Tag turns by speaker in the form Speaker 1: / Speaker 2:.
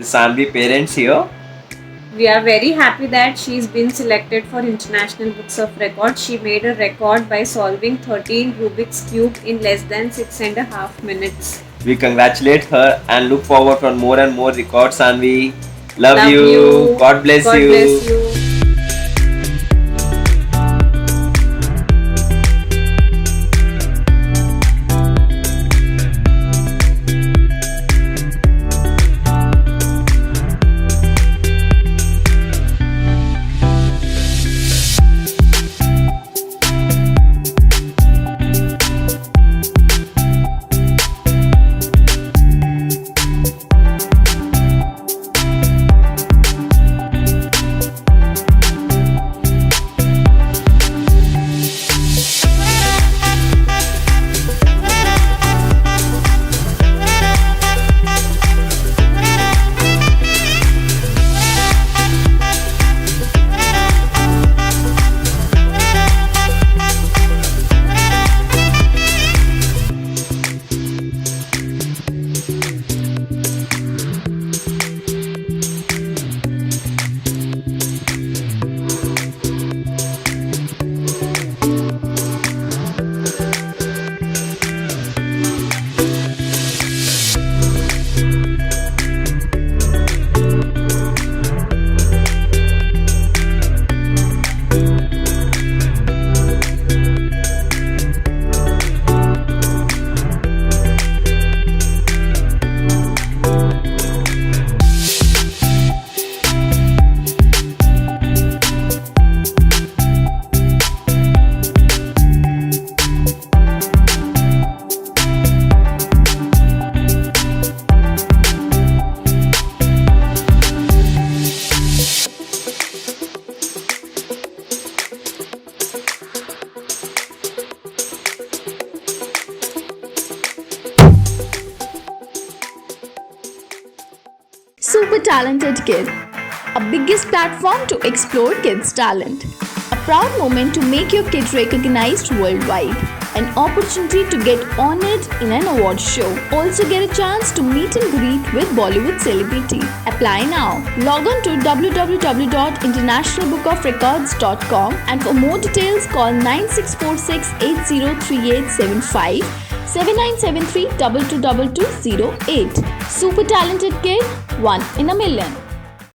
Speaker 1: the SAANVI parents here.
Speaker 2: We are very happy that she's been selected for International Books of Records. She made a record by solving 13 Rubik's Cube in less than 6.5 minutes.
Speaker 1: We congratulate her and look forward for more and more records, SAANVI. Love
Speaker 2: Love you.
Speaker 1: God bless
Speaker 2: God
Speaker 1: you.
Speaker 2: bless you.
Speaker 3: Super Talented Kid, a biggest platform to explore kids' talent. A proud moment to make your kid recognized worldwide. An opportunity to get honored in an award show. Also get a chance to meet and greet with Bollywood celebrity. Apply now. Log on to www.internationalbookofrecords.com and for more details call 9646 803875 7973 222208. Super Talented Kid, one in a million.